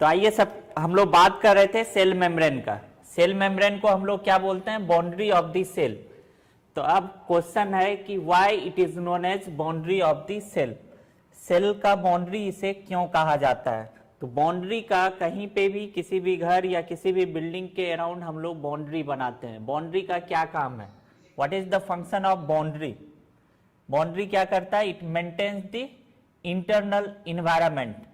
तो आइए सब हम लोग बात कर रहे थे सेल मेम्ब्रेन का। सेल मेम्ब्रेन को हम लोग क्या बोलते हैं? Boundary of the cell. तो अब क्वेश्चन है कि why it is known as boundary of the cell. Cell का बाउंड्री इसे क्यों कहा जाता है? तो बाउंड्री का कहीं पे भी किसी भी घर या किसी भी बिल्डिंग के अराउंड हम लोग बाउंड्री बनाते हैं। बाउंड्री का क्या काम है? What is the function of boundary? Boundary क्या करता है? It maintains the internal environment.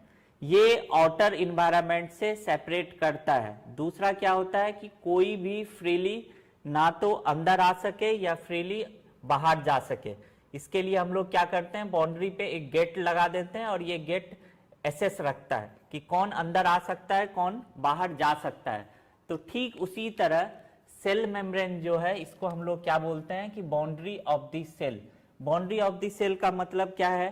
ये आउटर इन्वायरमेंट से सेपरेट करता है। दूसरा क्या होता है कि कोई भी फ्रीली ना तो अंदर आ सके या फ्रीली बाहर जा सके। इसके लिए हम लोग क्या करते हैं? बाउंड्री पे एक गेट लगा देते हैं और ये गेट एसेस रखता है कि कौन अंदर आ सकता है, कौन बाहर जा सकता है। तो ठीक उसी तरह सेल मेम्ब्रेन जो है इसको हम लोग क्या बोलते हैं कि boundary of the cell. Boundary of the cell का मतलब क्या है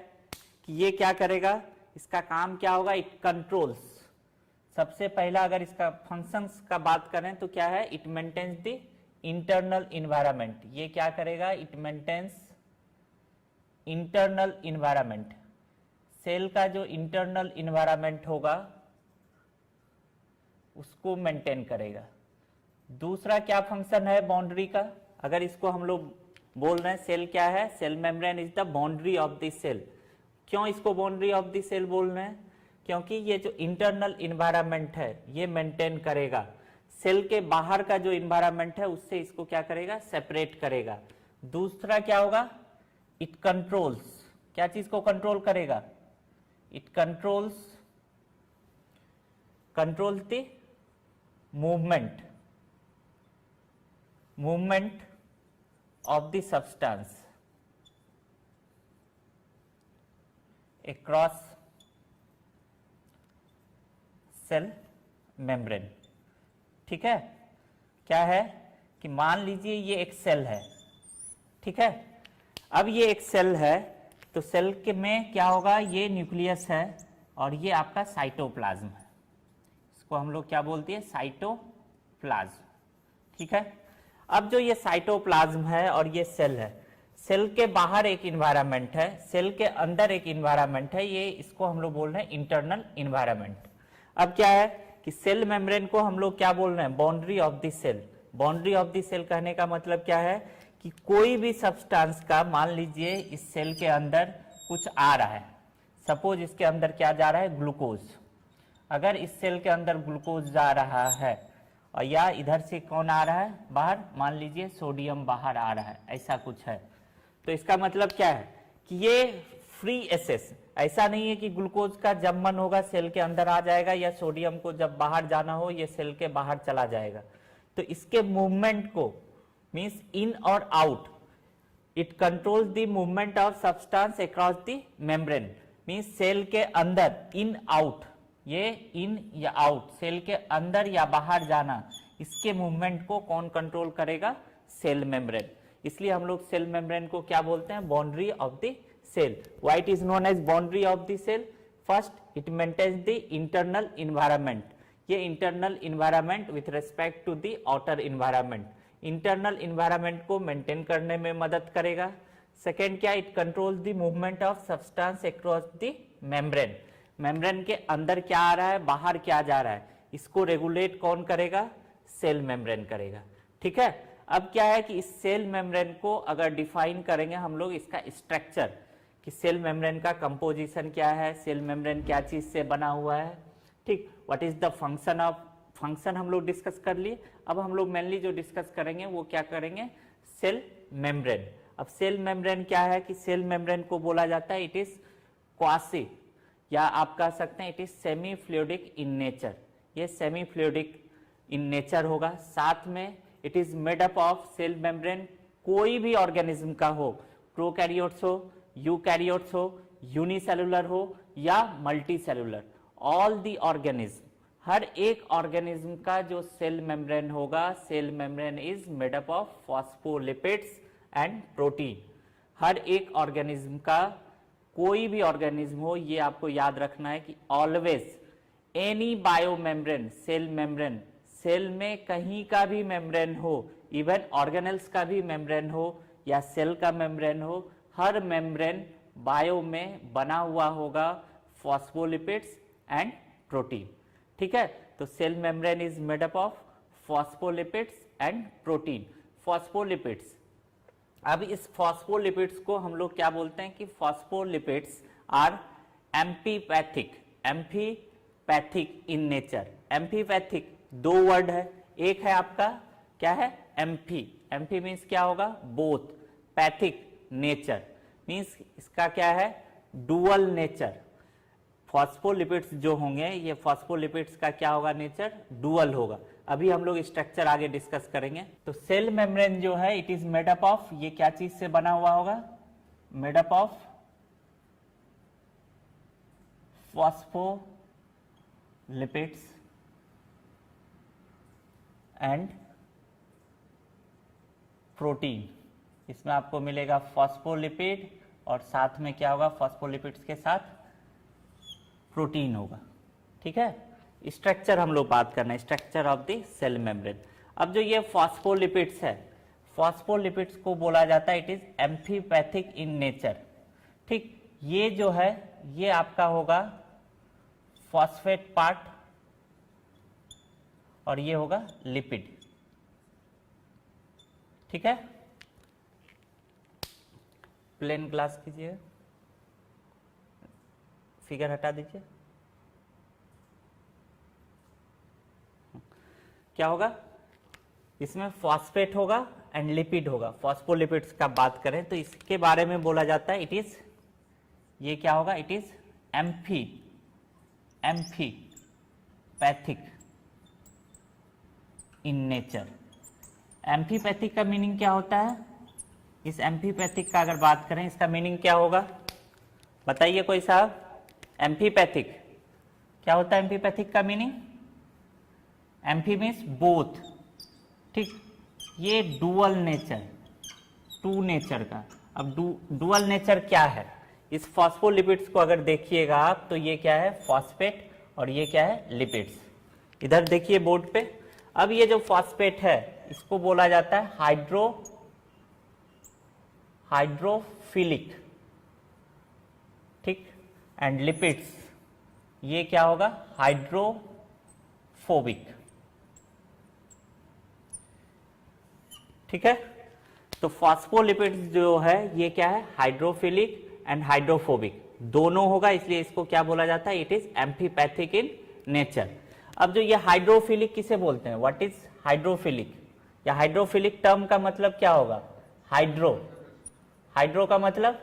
कि ये क्या करेगा? इसका काम क्या होगा? It controls. सबसे पहला अगर इसका फंक्शंस का बात करें तो क्या है? It maintains the internal environment. ये क्या करेगा? It maintains internal environment. Cell का जो इंटरनल इन्वायरमेंट होगा उसको मेंटेन करेगा। दूसरा क्या फंक्शन है बाउंड्री का? अगर इसको हम लोग बोल रहे हैं सेल क्या है? Cell membrane is the boundary of the cell. क्यों इसको बाउंड्री ऑफ द सेल बोल रहे हैं? क्योंकि ये जो इंटरनल इन्वायरमेंट है ये मेंटेन करेगा। सेल के बाहर का जो इन्वायरमेंट है उससे इसको क्या करेगा? सेपरेट करेगा। दूसरा क्या होगा? It controls. क्या चीज को कंट्रोल करेगा? It controls the movement of the substance across cell membrane. ठीक है? क्या है कि मान लीजिए ये एक सेल है, ठीक है? अब ये एक सेल है तो सेल के में क्या होगा? ये न्यूक्लियस है और ये आपका साइटोप्लाज्म है। इसको हम लोग क्या बोलते हैं? साइटोप्लाज्म। ठीक है? अब जो ये साइटोप्लाज्म है और ये सेल है, सेल के बाहर एक इन्वायरमेंट है, सेल के अंदर एक इन्वायरमेंट है। ये इसको हम लोग बोल रहे हैं इंटरनल इन्वायरमेंट। अब क्या है कि सेल मेम्ब्रेन को हम लोग क्या बोल रहे हैं? Boundary of the cell. Boundary of the cell कहने का मतलब क्या है कि कोई भी सब्सटेंस का, मान लीजिए इस सेल के अंदर कुछ आ रहा है, सपोज इसके अंदर क्या जा रहा है? ग्लूकोज। अगर इस सेल के अंदर ग्लूकोज जा रहा है और या इधर से कौन आ रहा है बाहर? मान लीजिए सोडियम बाहर आ रहा है, ऐसा कुछ है। तो इसका मतलब क्या है कि ये फ्री एसेस, ऐसा नहीं है कि ग्लूकोज का जब मन होगा सेल के अंदर आ जाएगा या सोडियम को जब बाहर जाना हो ये सेल के बाहर चला जाएगा। तो इसके मूवमेंट को मींस इन और out, it controls the movement of substance across the membrane. Means cell के अंदर इन आउट, ये इन या आउट, सेल के अंदर या बाहर जाना, इसके मूवमेंट को कौन कंट्रोल करेगा? Cell membrane. इसलिए हम लोग सेल मेम्ब्रेन को क्या बोलते हैं? Boundary of the cell. Why it is known as boundary of the cell? First, it maintains the internal environment. ये internal environment with respect to the outer environment, internal environment को maintain करने में मदद करेगा। सेकेंड क्या? It controls the movement of substance across the membrane. Membrane के अंदर क्या आ रहा है, बाहर क्या जा रहा है, इसको रेगुलेट कौन करेगा? सेल मेम्ब्रेन करेगा। ठीक है? अब क्या है कि इस सेल मेम्ब्रेन को अगर डिफाइन करेंगे हम लोग इसका स्ट्रक्चर, कि सेल मेम्ब्रेन का कंपोजिशन क्या है, सेल मेम्ब्रेन क्या चीज से बना हुआ है। ठीक? What is the function of, function हम लोग डिस्कस कर लिए। अब हम लोग मेनली जो डिस्कस करेंगे वो क्या करेंगे? Cell membrane. अब सेल मेम्ब्रेन क्या है कि सेल मेम्ब्रेन को बोला जाता है इट इज क्वासी, या आप कह सकते हैं it is semi fluidic in nature. ये सेमी फ्लूइडिक इन नेचर होगा। साथ में it is made up of cell membrane, कोई भी ऑर्गेनिज्म का हो, प्रोकैरियोट्स हो, यूकैरियोट्स हो, यूनिसेलुलर हो या multicellular, all the organism, हर एक ऑर्गेनिज्म का जो सेल मेम्ब्रेन होगा, cell membrane is made up of phospholipids and protein. हर एक ऑर्गेनिज्म का, कोई भी ऑर्गेनिज्म हो, ये आपको याद रखना है कि always any bio membrane, cell membrane, cell में कहीं का भी मेम्ब्रेन हो, इवन ऑर्गेनेल्स का भी मेम्ब्रेन हो या सेल का मेम्ब्रेन हो, हर मेम्ब्रेन बायो में बना हुआ होगा फॉस्फोलिपिड्स एंड प्रोटीन। ठीक है। तो cell membrane is made up of phospholipids and protein. Phospholipids, अब इस फॉस्फोलिपिड्स को हम लोग क्या बोलते हैं कि phospholipids are amphipathic, amphipathic in nature. Amphipathic दो वर्ड है, एक है आपका क्या है एम्फी, एम्फी मीन्स क्या होगा बोथ, पैथिक नेचर मीन्स इसका क्या है डुअल नेचर। फॉस्फोलिपिड्स जो होंगे ये फॉस्फोलिपिड्स का क्या होगा नेचर डुअल होगा। अभी हम लोग स्ट्रक्चर आगे डिस्कस करेंगे। तो सेल मेम्ब्रेन जो है it is made up of, ये क्या चीज से बना हुआ होगा, made up of phospholipids and protein. इसमें आपको मिलेगा फॉस्फोलिपिड और साथ में क्या होगा फॉस्फोलिपिड्स के साथ प्रोटीन होगा। ठीक है, स्ट्रक्चर हम लोग बात करना है, structure of the cell membrane. अब जो ये फॉस्फोलिपिड्स है, फॉस्फोलिपिड्स को बोला जाता है it is amphipathic in nature. ठीक, ये जो है ये आपका होगा फॉस्फेट पार्ट और ये होगा लिपिड। ठीक है, प्लेन ग्लास कीजिए, फिगर हटा दीजिए। क्या होगा इसमें फॉस्फेट होगा एंड लिपिड होगा। फॉस्फोलिपिड्स का बात करें तो इसके बारे में बोला जाता है इट इज, ये क्या होगा it is amphipathic in nature. Amphipathic का मीनिंग क्या होता है, इस एम्फीपैथिक का अगर बात करें इसका मीनिंग क्या होगा बताइए कोई साहब। एम्फीपैथिक क्या होता है, एम्फीपैथिक का मीनिंग, एम्फी मीन्स बोथ। ठीक, ये डुअल नेचर, टू नेचर का। अब डुअल नेचर क्या है, इस फॉस्फोलिपिड्स को अगर देखिएगा आप तो ये क्या है फॉस्फेट और ये क्या है लिपिड्स। इधर देखिए बोर्ड पे। अब ये जो फॉस्फेट है इसको बोला जाता है हाइड्रोफिलिक। ठीक, एंड लिपिड्स ये क्या होगा हाइड्रोफोबिक। ठीक है, तो फॉस्फोलिपिड्स जो है ये क्या है हाइड्रोफिलिक एंड हाइड्रोफोबिक दोनों होगा, इसलिए इसको क्या बोला जाता है it is amphipathic in nature. अब जो ये हाइड्रोफिलिक किसे बोलते हैं, व्हाट इज हाइड्रोफिलिक, या हाइड्रोफिलिक टर्म का मतलब क्या होगा हाइड्रो, हाइड्रो का मतलब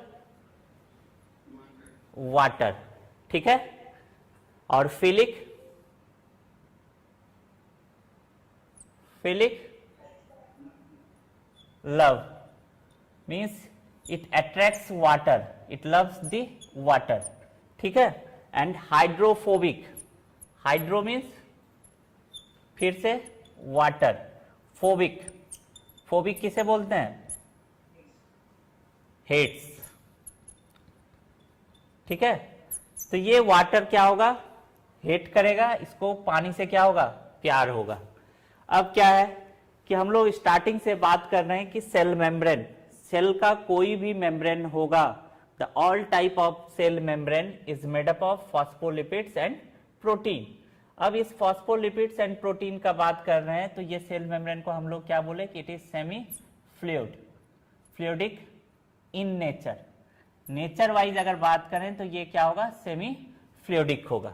वाटर। ठीक है, और philic love means it attracts water, it loves the water. ठीक है, एंड हाइड्रोफोबिक, हाइड्रो मीन्स फिर से वाटर, फोबिक, फोबिक किसे बोलते हैं हेट्स। ठीक है, तो ये वाटर क्या होगा हेट करेगा, इसको पानी से क्या होगा प्यार होगा। अब क्या है कि हम लोग स्टार्टिंग से बात कर रहे हैं कि सेल मेम्ब्रेन, सेल का कोई भी मेम्ब्रेन होगा, the all type of cell membrane is made up of phospholipids and protein. अब इस फॉस्फोलिपिड्स एंड प्रोटीन का बात कर रहे हैं तो ये सेल मेम्ब्रेन को हम लोग क्या बोले कि it is semi fluid, fluidic in nature. Nature wise अगर बात करें तो ये क्या होगा सेमी फ्लूइडिक होगा।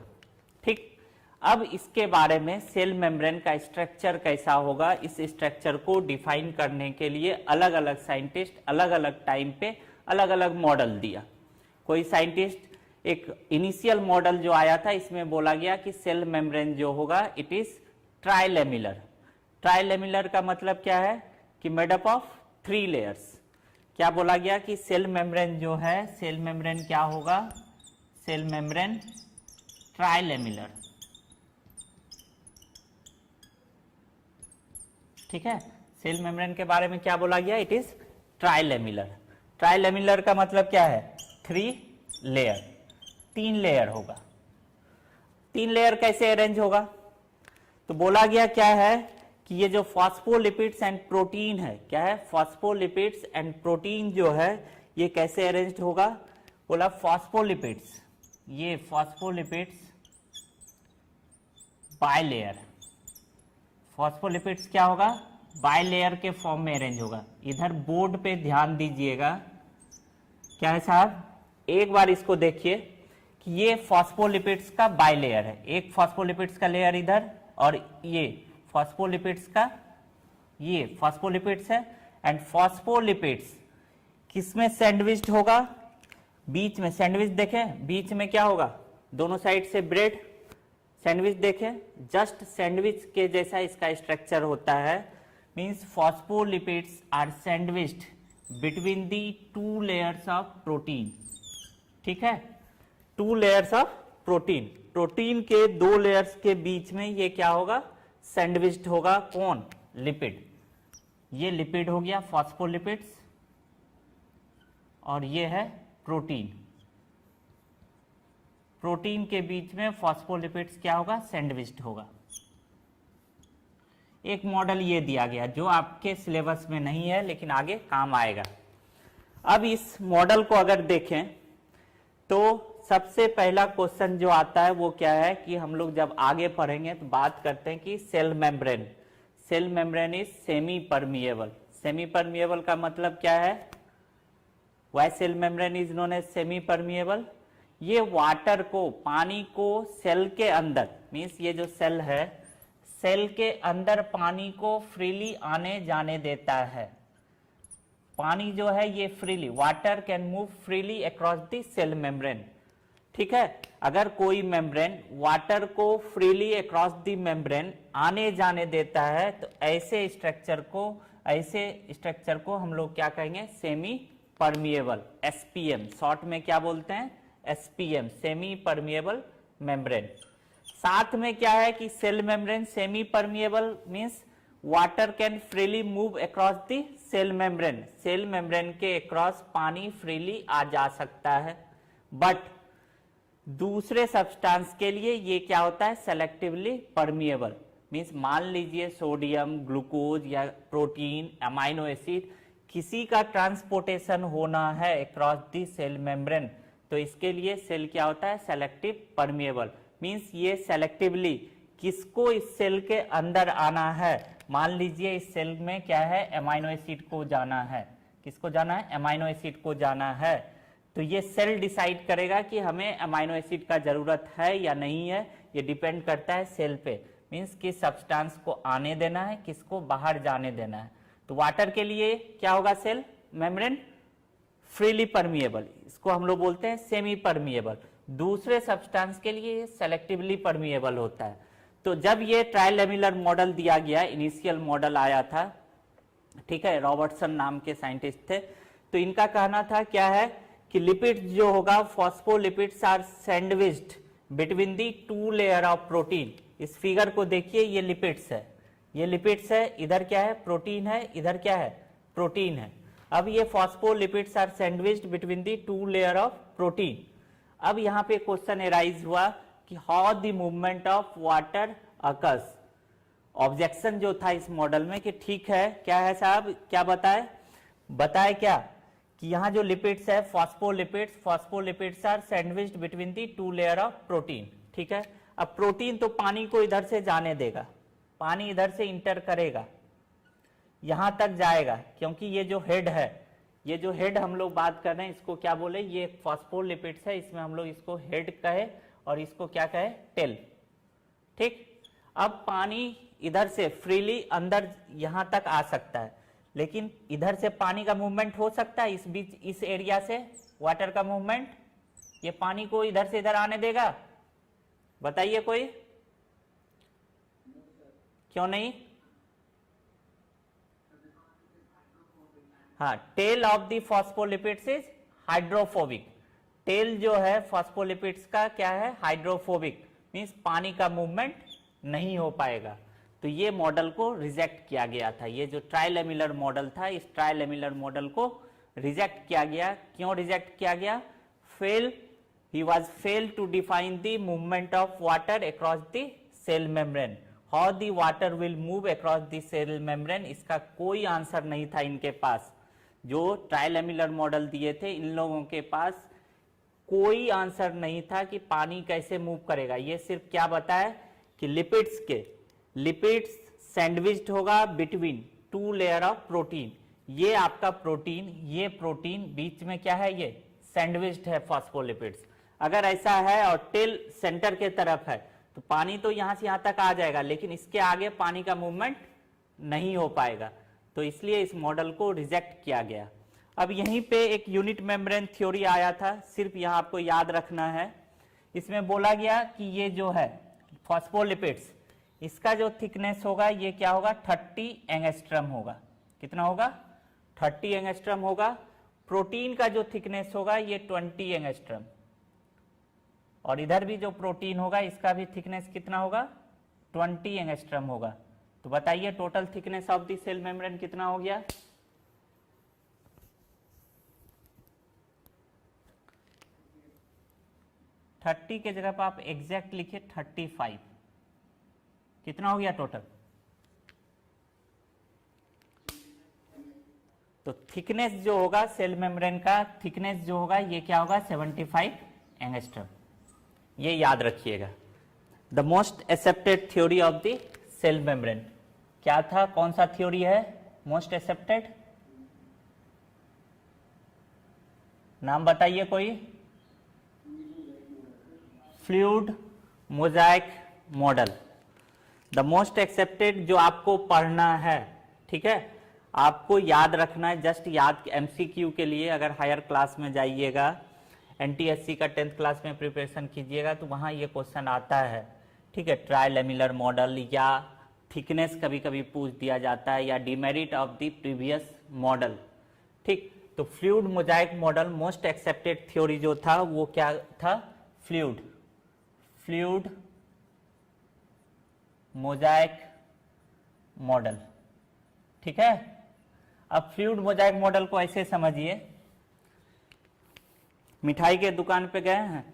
ठीक, अब इसके बारे में सेल मेम्ब्रेन का स्ट्रक्चर कैसा होगा, इस स्ट्रक्चर को डिफाइन करने के लिए अलग अलग साइंटिस्ट अलग अलग टाइम पे अलग अलग मॉडल दिया। कोई साइंटिस्ट एक इनिशियल मॉडल जो आया था इसमें बोला गया कि सेल मेम्ब्रेन जो होगा इट इज ट्राइलेमिलर। ट्राइलेमिलर का मतलब क्या है कि मेड अप ऑफ 3 लेयर्स। क्या बोला गया कि सेल मेम्ब्रेन जो है, सेल मेम्ब्रेन क्या होगा, सेल मेम्ब्रेन ट्राइलेमिलर। ठीक है, सेल मेम्ब्रेन के बारे में क्या बोला गया इट इज ट्राइलेमिलर। ट्राइलेमिलर का मतलब क्या है 3 लेयर, 3 लेयर होगा। 3 लेयर कैसे अरेंज होगा, तो बोला गया क्या है कि ये जो फॉस्फोलिपिड्स एंड प्रोटीन है, क्या है फॉस्फोलिपिड्स एंड प्रोटीन जो है ये कैसे अरेंज्ड होगा, बोला फॉस्फोलिपिड्स, ये फॉस्फोलिपिड्स बायलेयर। फॉस्फोलिपिड्स क्या होगा, बायलेयर के फॉर्म में अरेंज होगा। इधर बोर्ड पे ध्यान दीजिएगा, क्या है साहब, एक बार इसको देखिए कि ये फॉस्फोलिपिड्स का बायलेयर है, एक फॉस्फोलिपिड्स का लेयर इधर और ये फॉस्फोलिपिड्स का, ये फॉस्फोलिपिड्स है। एंड फॉस्फोलिपिड्स किसमें सैंडविच्ड होगा, बीच में सैंडविच देखें, बीच में क्या होगा, दोनों साइड से ब्रेड सैंडविच देखें, जस्ट सैंडविच के जैसा इसका स्ट्रक्चर होता है। Means phospholipids are sandwiched between the two layers of protein. ठीक है, two layers of protein, protein के दो लेयर्स के बीच में ये क्या होगा, सैंडविच्ड होगा। कौन, लिपिड। ये लिपिड हो गया फॉस्फोलिपिड्स और ये है प्रोटीन। प्रोटीन के बीच में फॉस्फोलिपिड्स क्या होगा, सैंडविच्ड होगा। एक मॉडल ये दिया गया जो आपके सिलेबस में नहीं है लेकिन आगे काम आएगा। अब इस मॉडल को अगर देखें तो सबसे पहला क्वेश्चन जो आता है वो क्या है कि हम लोग जब आगे पढ़ेंगे तो बात करते हैं कि cell membrane. Cell membrane is semi permeable. Semi permeable का मतलब क्या है, why cell membrane is known as semi permeable. ये वाटर को, पानी को सेल के अंदर, मीन्स ये जो सेल है, सेल के अंदर पानी को फ्रीली आने जाने देता है। पानी जो है ये freely, water can move freely across the cell membrane. ठीक है, अगर कोई मेम्ब्रेन वाटर को फ्रीली अक्रॉस द मेम्ब्रेन आने जाने देता है तो ऐसे स्ट्रक्चर को हम लोग क्या कहेंगे, सेमी परमिएबल, एसपीएम, शॉर्ट में क्या बोलते हैं, एसपीएम, सेमी परमिएबल मेम्ब्रेन। साथ में क्या है कि cell membrane semi permeable means water can freely move across the cell membrane. Cell membrane के अक्रॉस पानी फ्रीली आ जा सकता है। बट दूसरे सब्सटेंस के लिए ये क्या होता है, सेलेक्टिवली परमिएबल। मींस मान लीजिए सोडियम, ग्लूकोज या प्रोटीन, अमाइनो एसिड, किसी का ट्रांसपोर्टेशन होना है अक्रॉस द सेल मेम्ब्रेन तो इसके लिए सेल क्या होता है, सेलेक्टिव परमिएबल। मींस ये सेलेक्टिवली किसको इस सेल के अंदर आना है, मान लीजिए इस सेल में क्या है, अमाइनो एसिड को जाना है। किसको जाना है, अमाइनो एसिड को जाना है। तो ये सेल डिसाइड करेगा कि हमें अमाइनो एसिड का जरूरत है या नहीं है, ये डिपेंड करता है सेल पे। मींस किस सब्सटेंस को आने देना है, किसको बाहर जाने देना है। तो वाटर के लिए क्या होगा, सेल मेम्ब्रेन फ्रीली परमिएबल, इसको हम लोग बोलते हैं सेमी परमिएबल। दूसरे सब्सटेंस के लिए ये सेलेक्टिवली परमिएबल होता है। तो जब ये ट्राइलेमिलर मॉडल दिया गया, इनिशियल मॉडल आया था, ठीक है, रॉबर्टसन नाम के साइंटिस्ट थे, तो इनका कहना था क्या है कि लिपिड्स जो होगा, phospholipids are sandwiched between the two layer of protein. इस फिगर को देखिए, ये लिपिड्स है, ये लिपिड्स है, इधर क्या है, प्रोटीन है, इधर क्या है, प्रोटीन है। अब ये phospholipids are sandwiched between the two layer of protein. अब यहाँ पे क्वेश्चन एराइज हुआ कि how the movement of water occurs. Objection जो था इस मॉडल में कि ठीक है, क्या है साहब, क्या बताए क्या कि यहाँ जो लिपिड्स है, phospholipids are sandwiched between the two layer of protein. ठीक है, अब प्रोटीन तो पानी को इधर से जाने देगा, पानी इधर से इंटर करेगा, यहां तक जाएगा, क्योंकि ये जो हेड है, ये जो हेड हम लोग बात कर रहे हैं इसको क्या बोले, ये फॉस्फोलिपिड्स है, इसमें हम लोग इसको हेड कहे और इसको क्या कहे, टेल। ठीक, अब पानी इधर से फ्रीली अंदर यहां तक आ सकता है, लेकिन इधर से पानी का मूवमेंट हो सकता है, इस बीच इस एरिया से वाटर का मूवमेंट, ये पानी को इधर से इधर आने देगा, बताइए कोई, क्यों नहीं। हाँ, tail of the phospholipids is hydrophobic. Tail जो है फॉस्फोलिपिड्स का क्या है, हाइड्रोफोबिक, मींस पानी का मूवमेंट नहीं हो पाएगा। तो ये मॉडल को रिजेक्ट किया गया था, ये जो ट्राइलेमिलर मॉडल था, इस ट्राइलेमिलर मॉडल को रिजेक्ट किया गया। क्यों रिजेक्ट किया गया, he was failed to define the movement of water across the cell membrane. How the water will move across the cell membrane, इसका कोई आंसर नहीं था इनके पास। जो ट्राइलेमिलर मॉडल दिए थे, इन लोगों के पास कोई आंसर नहीं था कि पानी कैसे मूव करेगा। ये सिर्फ क्या बताए कि लिपिड्स सैंडविच्ड होगा between two layer of protein. ये आपका प्रोटीन, ये प्रोटीन बीच में क्या है, ये सैंडविच्ड है फॉस्फोलिपिड्स। अगर ऐसा है और टेल सेंटर के तरफ है तो पानी तो यहां से यहां तक आ जाएगा, लेकिन इसके आगे पानी का मूवमेंट नहीं हो पाएगा, तो इसलिए इस मॉडल को रिजेक्ट किया गया। अब यहीं पे एक यूनिट मेम्ब्रेन थ्योरी आया था, सिर्फ यहां आपको याद रखना है। इसमें बोला गया कि ये जो है फॉस्फोलिपिड्स, इसका जो थिकनेस होगा ये क्या होगा, 30 एंगस्ट्रम होगा। कितना होगा, 30 एंगस्ट्रम होगा। प्रोटीन का जो थिकनेस होगा ये 20 एंगस्ट्रम, और इधर भी जो प्रोटीन होगा इसका भी थिकनेस कितना होगा, 20 एंगस्ट्रम होगा। तो बताइए total thickness of the cell membrane कितना हो गया। थर्टी के जगह पर आप एग्जैक्ट लिखिए 35, कितना हो गया टोटल। तो थिकनेस जो होगा सेल मेम्ब्रेन का थिकनेस जो होगा ये क्या होगा, 75 एंगस्ट्रम। ये याद रखिएगा। The most accepted theory of the cell membrane क्या था, कौन सा थ्योरी है मोस्ट एक्सेप्टेड, नाम बताइए कोई। Fluid mosaic model, the most accepted, जो आपको पढ़ना है, ठीक है, आपको याद रखना है, जस्ट याद एमसीक्यू के लिए। अगर हायर क्लास में जाइएगा, एनटीएससी का 10th क्लास में प्रिपरेशन कीजिएगा तो वहाँ ये क्वेश्चन आता है, ठीक है। ट्राइलेमिलर मॉडल या थिकनेस कभी कभी पूछ दिया जाता है, या demerit of the previous model, ठीक। तो fluid mosaic model most accepted theory जो था वो क्या था, फ्लूइड मोजाइक मॉडल, ठीक है। अब फ्लूइड मोजाइक मॉडल को ऐसे समझिए, मिठाई के दुकान पे गए हैं,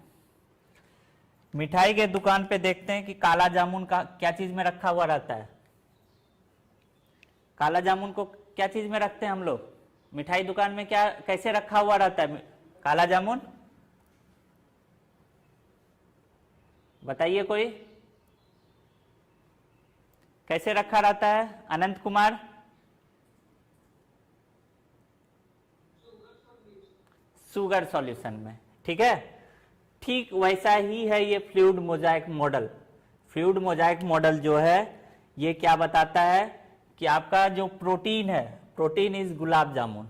मिठाई के दुकान पे देखते हैं कि काला जामुन का क्या चीज में रखा हुआ रहता है, काला जामुन को क्या चीज में रखते हैं हम लोग, मिठाई दुकान में क्या कैसे रखा हुआ रहता है काला जामुन, बताइए कोई, कैसे रखा रहता है अनंत कुमार। शुगर सॉल्यूशन में, ठीक है। ठीक वैसा ही है ये fluid mosaic model. Fluid mosaic model जो है ये क्या बताता है कि आपका जो प्रोटीन है, प्रोटीन इज गुलाब जामुन,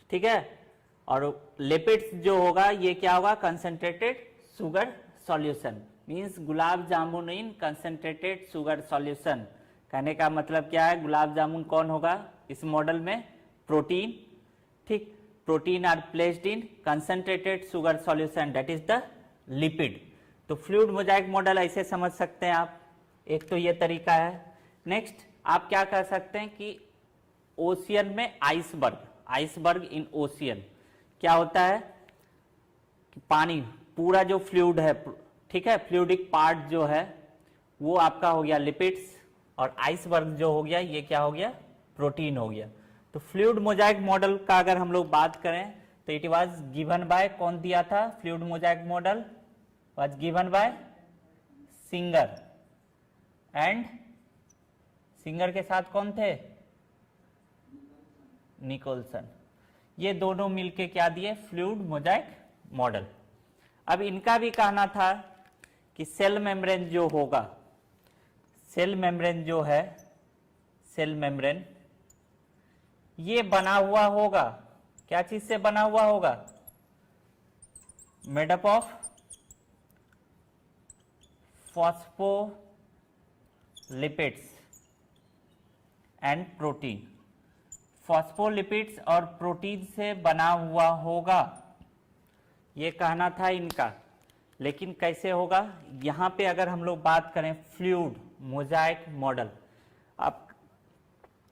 ठीक है, और लिपिड्स जो होगा ये क्या होगा, concentrated sugar solution, means gulab jamun इन कंसंट्रेटेड शुगर सॉल्यूशन। कहने का मतलब क्या है, गुलाब जामुन कौन होगा इस मॉडल में, प्रोटीन, ठीक। Protein are placed in concentrated sugar solution, that is the lipid. तो फ्लूइड मोजाइक मॉडल ऐसे समझ सकते हैं आप, एक तो ये तरीका है। नेक्स्ट आप क्या कर सकते हैं कि ओशियन में आइसबर्ग इन ओशियन क्या होता है कि पानी पूरा जो फ्लूइड है, ठीक है, फ्लूइडिक पार्ट जो है वो आपका हो गया लिपिड्स, और आइसबर्ग जो हो गया ये क्या हो गया, प्रोटीन हो गया। तो फ्लूइड मोजाइक मॉडल का अगर हम लोग बात करें तो इट वाज गिवन बाय, कौन दिया था, fluid mosaic model was given by singer, and singer के साथ कौन थे, निकोलसन। ये दोनों मिलके क्या दिए, फ्लूइड मोजाइक मॉडल। अब इनका भी कहना था कि सेल मेम्ब्रेन जो होगा, सेल मेम्ब्रेन जो है, सेल मेम्ब्रेन ये बना हुआ होगा, क्या चीज से बना हुआ होगा, made up of phospholipids and protein. Phospholipids और प्रोटीन से बना हुआ होगा, ये कहना था इनका। लेकिन कैसे होगा, यहां पे अगर हम लोग बात करें फ्लूइड मोजाइक मॉडल, आप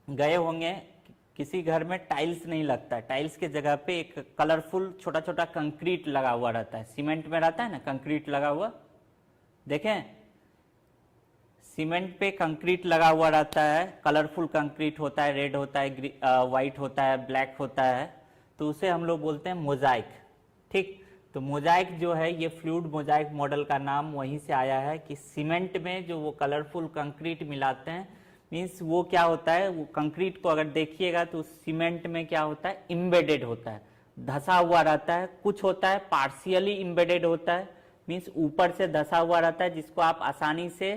गए होंगे किसी घर में टाइल्स नहीं लगता है, टाइल्स के जगह पे एक कलरफुल छोटा छोटा कंक्रीट लगा हुआ रहता है, सीमेंट में रहता है ना कंक्रीट लगा हुआ, देखें सीमेंट पे कंक्रीट लगा हुआ रहता है, कलरफुल कंक्रीट होता है, रेड होता है, वाइट होता है, ब्लैक होता है, तो उसे हम लोग बोलते हैं मोजाइक, ठीक। तो मोजाइक जो है ये फ्लूइड मोजाइक मॉडल का नाम वहीं से आया है कि सीमेंट में जो वो कलरफुल कंक्रीट मिलाते हैं, मीन्स वो क्या होता है, वो कंक्रीट को अगर देखिएगा तो सीमेंट में क्या होता है, इम्बेडेड होता है, धसा हुआ रहता है। कुछ होता है पार्शियली इम्बेडेड होता है, मीन्स ऊपर से धसा हुआ रहता है जिसको आप आसानी से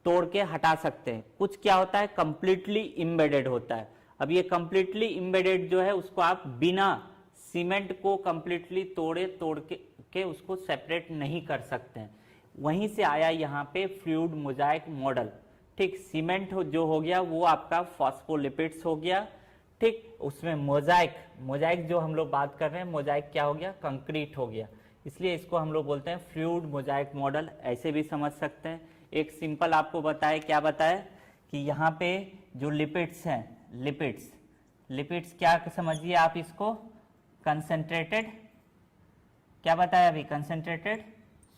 तोड़ के हटा सकते हैं। कुछ क्या होता है, कंप्लीटली इम्बेडेड होता है। अब ये कंप्लीटली इम्बेडेड जो है उसको आप बिना सीमेंट को कंप्लीटली तोड़ के उसको सेपरेट नहीं कर सकते हैं। वहीं से आया यहाँ पे फ्लूइड मोजाइक मॉडल। ठीक, सीमेंट जो हो गया वो आपका फॉस्फोलिपिड्स हो गया। ठीक, उसमें मोजाइक जो हम लोग बात कर रहे हैं, मोजाइक क्या हो गया, कंक्रीट हो गया। इसलिए इसको हम लोग बोलते हैं फ्लूइड मोजाइक मॉडल, ऐसे भी समझ सकते हैं। एक सिंपल आपको बताए, क्या बताए कि यहाँ पे जो लिपिड्स हैं, लिपिड्स क्या समझिए आप इसको, कंसंट्रेटेड, क्या बताया अभी, कंसंट्रेटेड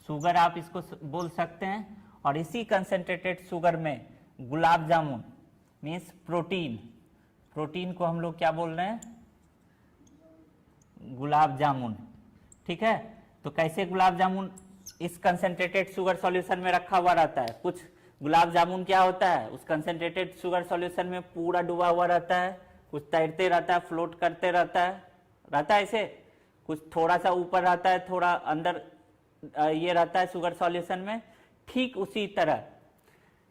शुगर आप इसको बोल सकते हैं। और इसी कंसंट्रेटेड शुगर में गुलाब जामुन मीन्स प्रोटीन को हम लोग क्या बोल रहे हैं, गुलाब जामुन। ठीक है, तो कैसे गुलाब जामुन इस कंसंट्रेटेड शुगर सॉल्यूशन में रखा हुआ रहता है। कुछ गुलाब जामुन क्या होता है, उस कंसंट्रेटेड शुगर सॉल्यूशन में पूरा डूबा हुआ रहता है, कुछ तैरते रहता है, फ्लोट करते रहता है ऐसे, कुछ थोड़ा सा ऊपर रहता है, थोड़ा अंदर ये रहता है शुगर सॉल्यूशन में। ठीक उसी तरह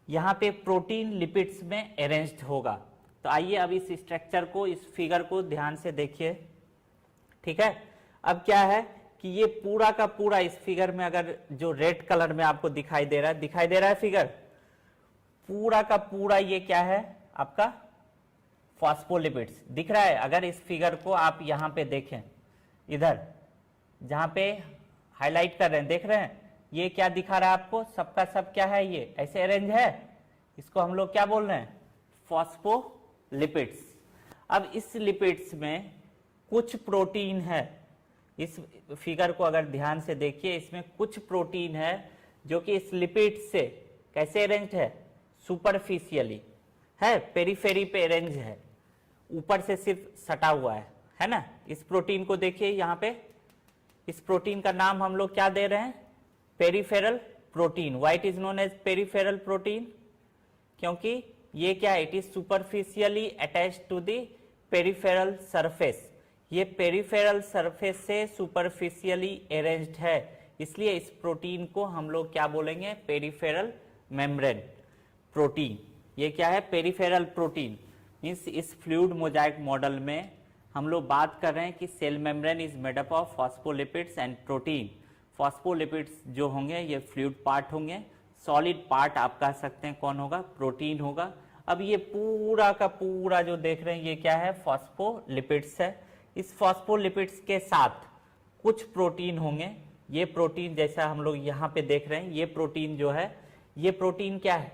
यहाँ पे प्रोटीन लिपिड्स में अरेंज्ड होगा। तो आइए अब इस स्ट्रक्चर को, इस फिगर को ध्यान से देखिए। ठीक है, अब क्या है कि ये पूरा का पूरा इस फिगर में, अगर जो रेड कलर में आपको दिखाई दे रहा है फिगर, पूरा का पूरा ये क्या है आपका फॉस्फोलिपिड्स दिख रहा है। अगर इस फिगर को आप यहाँ पे देखें, इधर जहां पे हाईलाइट कर रहे हैं, देख रहे हैं, ये क्या दिखा रहा है आपको, सबका सब क्या है, ये ऐसे अरेंज है। इसको हम लोग क्या बोल रहे हैं, फॉस्फोलिपिड्स। अब इस लिपिड्स में कुछ प्रोटीन है, इस फिगर को अगर ध्यान से देखिए, इसमें कुछ प्रोटीन है जो कि इस लिपिड से कैसे अरेंज है, सुपरफिशियली है, पेरीफेरी पे अरेंज है, ऊपर से सिर्फ सटा हुआ है ना। इस प्रोटीन को देखिए यहाँ पे, इस प्रोटीन का नाम हम लोग क्या दे रहे हैं, peripheral protein. Why it is known as peripheral protein, क्योंकि ये क्या है, it is superficially attached to the peripheral surface. ये पेरीफेरल सरफेस से सुपरफिशियली अरेंज्ड है, इसलिए इस प्रोटीन को हम लोग क्या बोलेंगे, पेरीफेरल मेम्ब्रेन प्रोटीन। ये क्या है, पेरीफेरल प्रोटीन। मीन्स इस फ्लूइड मोजाइक मॉडल में हम लोग बात कर रहे हैं कि cell membrane is made up of phospholipids and protein. Phospholipids जो होंगे ये फ्लूइड पार्ट होंगे, सॉलिड पार्ट आप कह सकते हैं कौन होगा, प्रोटीन होगा। अब ये पूरा का पूरा जो देख रहे हैं ये क्या है, फॉस्फोलिपिड्स है। इस फॉस्फोलिपिड्स के साथ कुछ प्रोटीन होंगे। ये प्रोटीन जैसा हम लोग यहाँ पे देख रहे हैं, ये प्रोटीन जो है, ये प्रोटीन क्या है,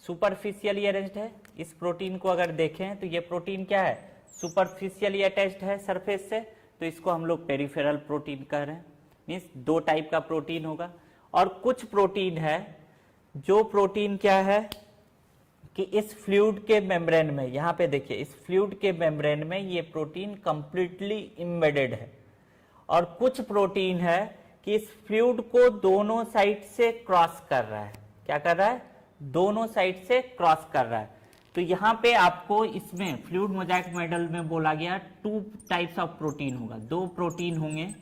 सुपरफिशियली अरेंज्ड है। इस प्रोटीन को अगर देखें तो ये प्रोटीन क्या है, सुपरफिशियली अटैच्ड है सरफेस से, तो इसको हम लोग पेरीफेरल प्रोटीन कह रहे हैं। मीन्स दो टाइप का प्रोटीन होगा। और कुछ प्रोटीन है, जो प्रोटीन क्या है कि इस फ्लूइड के मेम्ब्रेन में, यहाँ पे देखिए, इस फ्लूइड के मेम्ब्रेन में ये प्रोटीन कंप्लीटली इम्बेडेड है। और कुछ प्रोटीन है कि इस फ्लूइड को दोनों साइड से क्रॉस कर रहा है। क्या कर रहा है, दोनों साइड से क्रॉस कर रहा है। तो यहाँ पे आपको इसमें फ्लूइड मोजाइक मॉडल में बोला गया 2 टाइप्स ऑफ प्रोटीन होगा, 2 प्रोटीन होंगे।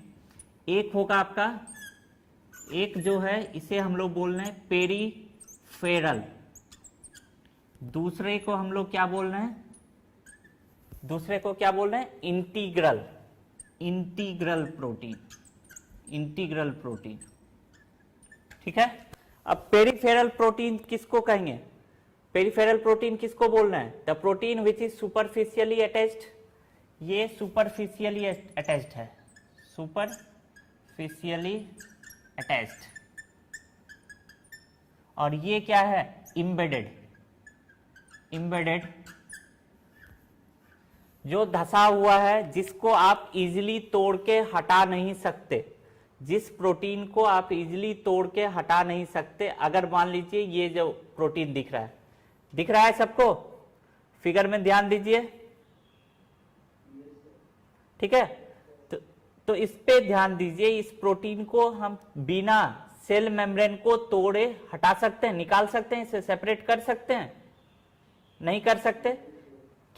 एक होगा आपका, एक जो है इसे हम लोग बोल रहे हैं पेरीफेरल, दूसरे को हम लोग क्या बोल रहे हैं, दूसरे को क्या बोल रहे हैं, इंटीग्रल प्रोटीन। ठीक है, अब पेरीफेरल प्रोटीन किसको कहेंगे, पेरीफेरल प्रोटीन किसको बोल रहे हैं, the protein which is superficially attached. ये सुपरफिशियली अटैच्ड है, सुपरफिशियली अटैच्ड। और ये क्या है, इम्बेडेड, जो धसा हुआ है, जिसको आप इजीली तोड़ के हटा नहीं सकते, जिस प्रोटीन को आप इजीली तोड़ के हटा नहीं सकते। अगर मान लीजिए ये जो प्रोटीन दिख रहा है सबको, फिगर में ध्यान दीजिए। ठीक है, तो इस पे ध्यान दीजिए, इस प्रोटीन को हम बिना सेल मेम्ब्रेन को तोड़े हटा सकते हैं, निकाल सकते हैं, इसे सेपरेट कर सकते हैं? नहीं कर सकते,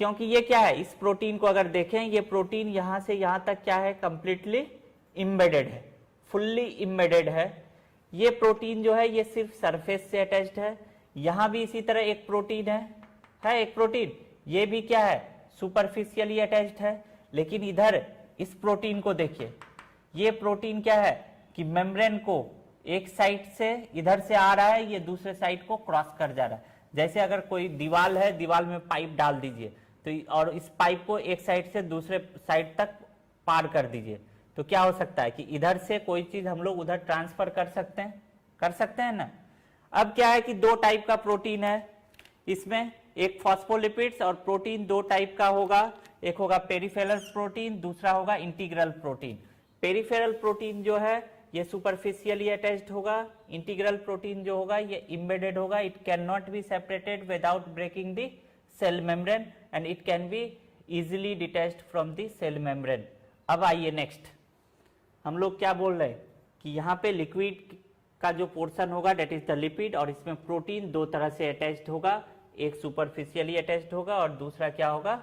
क्योंकि ये क्या है, इस प्रोटीन को अगर देखें, ये प्रोटीन यहां से यहां तक क्या है, कंप्लीटली इम्बेडेड है, फुल्ली इम्बेडेड है। ये प्रोटीन जो है ये सिर्फ सरफेस से अटैच्ड है। यहां भी इसी तरह एक प्रोटीन है एक प्रोटीन, ये भी क्या है, सुपरफिशियली अटैच्ड है। लेकिन इधर इस प्रोटीन को देखिए, ये प्रोटीन क्या है कि मेम्ब्रेन को एक साइड से इधर से आ रहा है, ये दूसरे साइड को क्रॉस कर जा रहा है। जैसे अगर कोई दीवार है, दीवार में पाइप डाल दीजिए तो, और इस पाइप को एक साइड से दूसरे साइड तक पार कर दीजिए, तो क्या हो सकता है कि इधर से कोई चीज हम लोग उधर ट्रांसफर कर सकते हैं ना। अब क्या है कि दो टाइप का प्रोटीन है इसमें, एक फॉस्फोलिपिड्स, और प्रोटीन दो टाइप का होगा, एक होगा पेरिफेरल प्रोटीन, दूसरा होगा इंटीग्रल प्रोटीन। पेरिफेरल प्रोटीन जो है ये सुपरफिशियली अटैच्ड होगा, इंटीग्रल प्रोटीन जो होगा ये इम्बेडेड होगा। It can not be separated without breaking the cell membrane and it can be easily detached from the cell membrane. अब आइए नेक्स्ट, हम लोग क्या बोल रहे हैं कि यहाँ पे लिक्विड का जो पोर्शन होगा डेट इज द लिपिड, और इसमें प्रोटीन दो तरह से अटैच्ड होगा, एक सुपरफिशियली अटैच्ड होगा और दूसरा क्या होगा,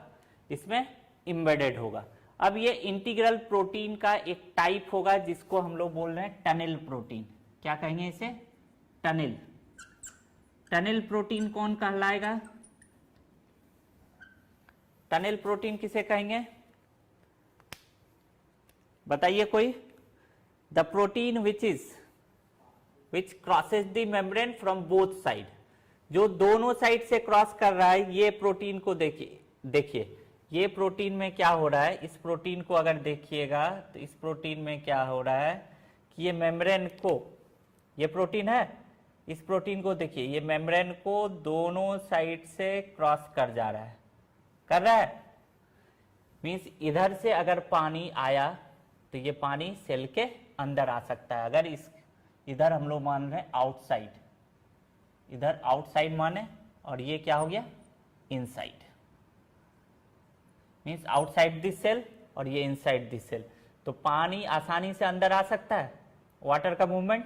इसमें इम्बेडेड होगा। अब ये इंटीग्रल प्रोटीन का एक टाइप होगा जिसको हम लोग बोल रहे हैं टनल प्रोटीन। क्या कहेंगे इसे, टनल। टनल प्रोटीन कौन कहलाएगा, टनल प्रोटीन किसे कहेंगे, बताइए कोई। The protein which crosses the membrane from both side, जो दोनों साइड से क्रॉस कर रहा है, ये प्रोटीन को देखिए ये प्रोटीन में क्या हो रहा है, इस प्रोटीन को अगर देखिएगा तो इस प्रोटीन में क्या हो रहा है कि ये मेम्ब्रेन को, ये प्रोटीन है, इस प्रोटीन को देखिए, ये मेम्ब्रेन को दोनों साइड से क्रॉस कर जा रहा है, कर रहा है। मीन्स इधर से अगर पानी आया तो ये पानी सेल के अंदर आ सकता है। अगर इधर हम लोग मान रहे हैं आउटसाइड, इधर आउटसाइड माने, और ये क्या हो गया, inside, means outside this cell और ये इनसाइड दिस सेल। तो पानी आसानी से अंदर आ सकता है, वाटर का मूवमेंट।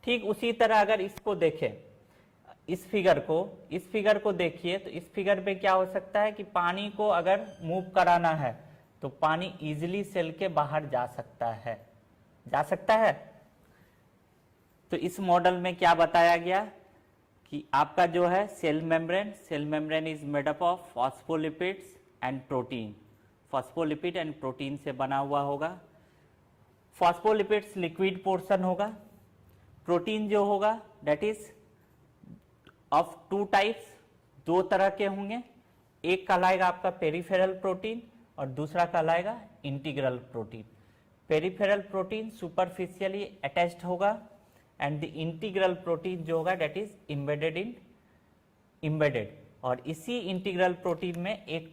ठीक उसी तरह अगर इसको देखें, इस फिगर को देखिए, तो इस फिगर पे क्या हो सकता है कि पानी को अगर मूव कराना है तो पानी इजीली सेल के बाहर जा सकता है। तो इस मॉडल में क्या बताया गया कि आपका जो है cell membrane is made up of phospholipids and protein, phospholipid and protein से बना हुआ होगा। फॉस्फोलिपिड्स लिक्विड पोर्शन होगा, प्रोटीन जो होगा that is of two types, दो तरह के होंगे, एक कहलाएगा आपका पेरिफेरल प्रोटीन और दूसरा कहलाएगा integral protein. Peripheral protein superficially attached होगा एंड द इंटीग्रल प्रोटीन जो होगा दैट इज इम्बेडेड। और इसी इंटीग्रल प्रोटीन में एक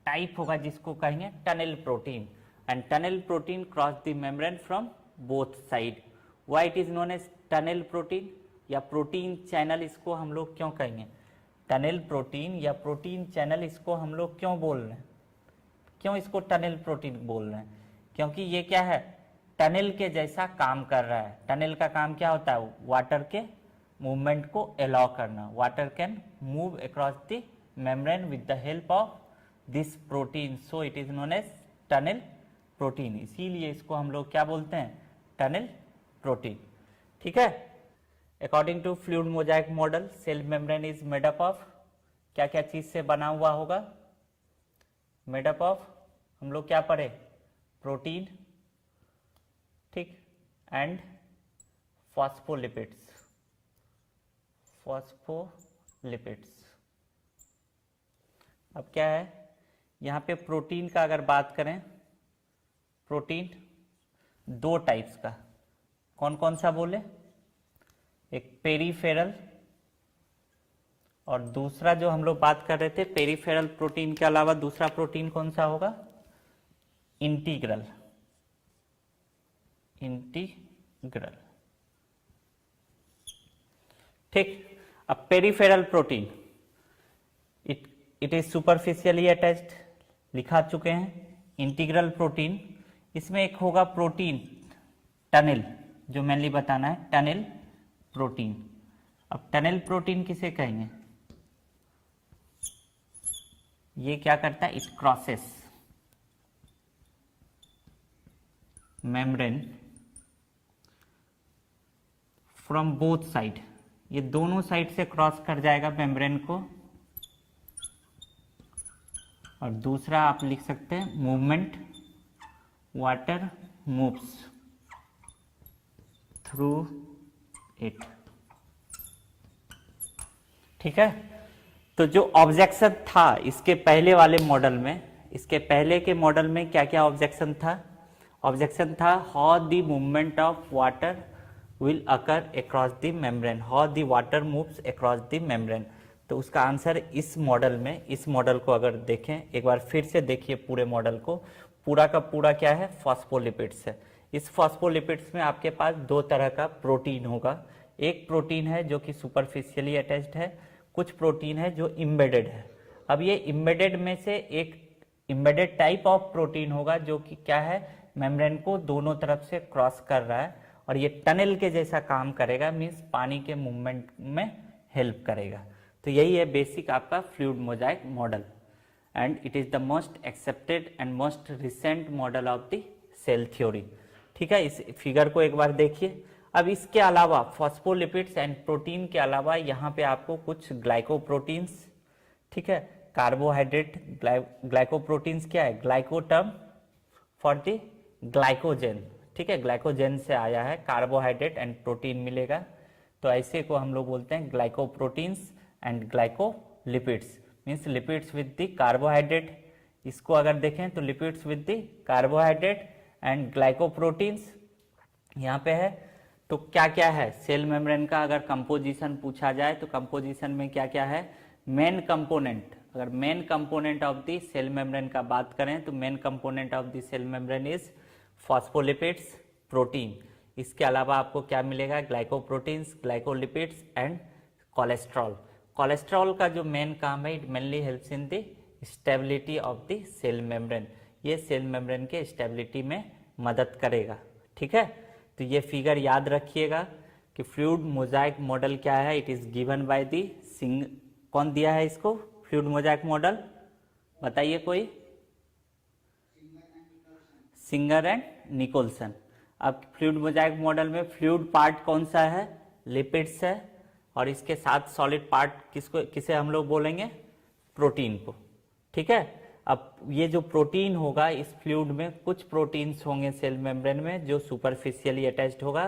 टाइप होगा जिसको कहेंगे tunnel protein, and tunnel protein cross the membrane from both side. Why it is known as tunnel protein या प्रोटीन चैनल, इसको हम लोग क्यों कहेंगे टनल प्रोटीन या प्रोटीन चैनल, इसको हम लोग क्यों बोल रहे हैं, क्यों इसको टनल प्रोटीन बोल रहे हैं, क्योंकि ये क्या है, टनल के जैसा काम कर रहा है। टनल का काम क्या होता है, वाटर के मूवमेंट को अलाउ करना। Water can move across the membrane with the help of this protein, so it is known as tunnel protein. इसीलिए इसको हम लोग क्या बोलते हैं, टनल प्रोटीन। ठीक है। According to fluid mosaic model, cell membrane is made up of, क्या क्या चीज से बना हुआ होगा, मेड अप ऑफ, हम लोग क्या पढ़े, प्रोटीन, ठीक, एंड फॉस्फोलिपिड्स। अब क्या है यहाँ पे प्रोटीन का अगर बात करें, प्रोटीन दो टाइप्स का, कौन कौन सा बोले, एक पेरिफेरल और दूसरा जो हम लोग बात कर रहे थे, पेरिफेरल प्रोटीन के अलावा दूसरा प्रोटीन कौन सा होगा, इंटीग्रल। ठीक। अब peripheral protein, it is superficially attached, लिखा चुके हैं। इंटीग्रल प्रोटीन इसमें एक होगा प्रोटीन टनल, जो मेनली बताना है टनल प्रोटीन। अब टनल प्रोटीन किसे कहेंगे? ये क्या करता है? It crosses membrane from both side, ये दोनों साइड से क्रॉस कर जाएगा मेम्ब्रेन को। और दूसरा आप लिख सकते हैं movement, water moves through it. ठीक है, तो जो ऑब्जेक्शन था इसके पहले वाले मॉडल में, इसके पहले के मॉडल में क्या क्या ऑब्जेक्शन था? ऑब्जेक्शन था how the movement of water will occur across the membrane, how the water moves across the membrane. तो उसका आंसर इस मॉडल में, इस मॉडल को अगर देखें एक बार फिर से देखिए पूरे मॉडल को, पूरा का पूरा क्या है? फॉस्फोलिपिड्स है। इस फॉस्फोलिपिड्स में आपके पास दो तरह का प्रोटीन होगा। एक प्रोटीन है जो कि सुपरफिशियली अटैच्ड है, कुछ प्रोटीन है जो इम्बेडेड है। अब ये इम्बेडेड में से एक इम्बेडेड टाइप ऑफ प्रोटीन होगा जो कि क्या है? मेम्ब्रेन को दोनों तरफ से क्रॉस कर रहा है और ये टनल के जैसा काम करेगा, मीन्स पानी के मूवमेंट में हेल्प करेगा। तो यही है बेसिक आपका fluid mosaic model and it is the most accepted and most recent model of the cell theory. ठीक है, इस फिगर को एक बार देखिए। अब इसके अलावा फॉस्फोलिपिड्स एंड प्रोटीन के अलावा यहाँ पे आपको कुछ ग्लाइकोप्रोटीन्स, ठीक है, कार्बोहाइड्रेट, ग्लाइकोप्रोटीन्स क्या है? Glyco term for the glycogen, ठीक है, ग्लाइकोजेन से आया है, कार्बोहाइड्रेट एंड प्रोटीन मिलेगा। तो ऐसे को हम लोग बोलते हैं glycoproteins and glycolipids, means lipids with the carbohydrate. इसको अगर देखें तो lipids with the carbohydrate and glycoproteins यहाँ पे है। तो क्या क्या है सेल मेम्ब्रेन का? अगर कंपोजिशन पूछा जाए तो कंपोजिशन में क्या क्या है? मेन कंपोनेंट, अगर main component of the cell membrane का बात करें तो main component of the cell membrane is phospholipids, protein. इसके अलावा आपको क्या मिलेगा? Glycoproteins, glycolipids and cholesterol. Cholesterol का जो मेन काम है, it mainly helps in the stability of the cell membrane, ये सेल मेम्ब्रेन के स्टेबिलिटी में मदद करेगा। ठीक है, तो ये फिगर याद रखिएगा कि फ्लूइड मोजाइक मॉडल क्या है? It is given by the कौन दिया है इसको फ्लूइड मोजाइक मॉडल? बताइए कोई? Singer and Nicolson. अब फ्लूइड मोजाइक मॉडल में फ्लूइड पार्ट कौन सा है? लिपिड्स है, और इसके साथ सॉलिड पार्ट किसे हम लोग बोलेंगे? प्रोटीन को। ठीक है, अब ये जो प्रोटीन होगा इस फ्लूइड में, कुछ प्रोटीन्स होंगे सेल मेम्ब्रेन में जो सुपरफिशियली अटैच्ड होगा,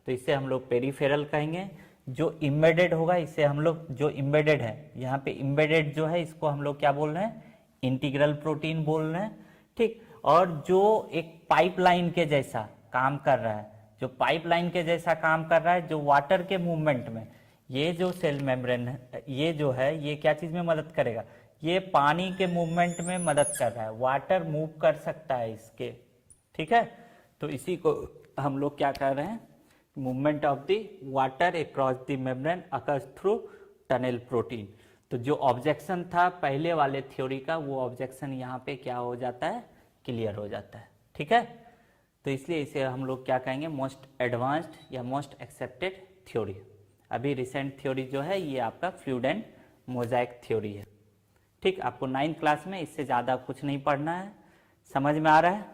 तो इसे हम लोग पेरिफेरल कहेंगे। जो इम्बेडेड होगा इसे हम लोग, जो इम्बेडेड है यहाँ पे इम्बेडेड जो है इसको हम लोग क्या बोल रहे हैं? इंटीग्रल प्रोटीन बोल रहे हैं। ठीक, और जो एक पाइपलाइन के जैसा काम कर रहा है, जो पाइपलाइन के जैसा काम कर रहा है, जो वाटर के मूवमेंट में, ये जो सेल मेम्ब्रेन है ये जो है ये क्या चीज में मदद करेगा? ये पानी के मूवमेंट में मदद कर रहा है, वाटर मूव कर सकता है इसके। ठीक है, तो इसी को हम लोग क्या कर रहे हैं? Movement of the water across the membrane occurs through tunnel protein. तो जो ऑब्जेक्शन था पहले वाले थ्योरी का, वो ऑब्जेक्शन यहाँ पे क्या हो जाता है? क्लियर हो जाता है। ठीक है, तो इसलिए इसे हम लोग क्या कहेंगे? मोस्ट एडवांस्ड या मोस्ट एक्सेप्टेड थ्योरी। अभी रिसेंट थ्योरी जो है ये आपका फ्लूइड एंड मोजाइक थ्योरी है। ठीक, आपको 9th क्लास में इससे ज़्यादा कुछ नहीं पढ़ना है। समझ में आ रहा है?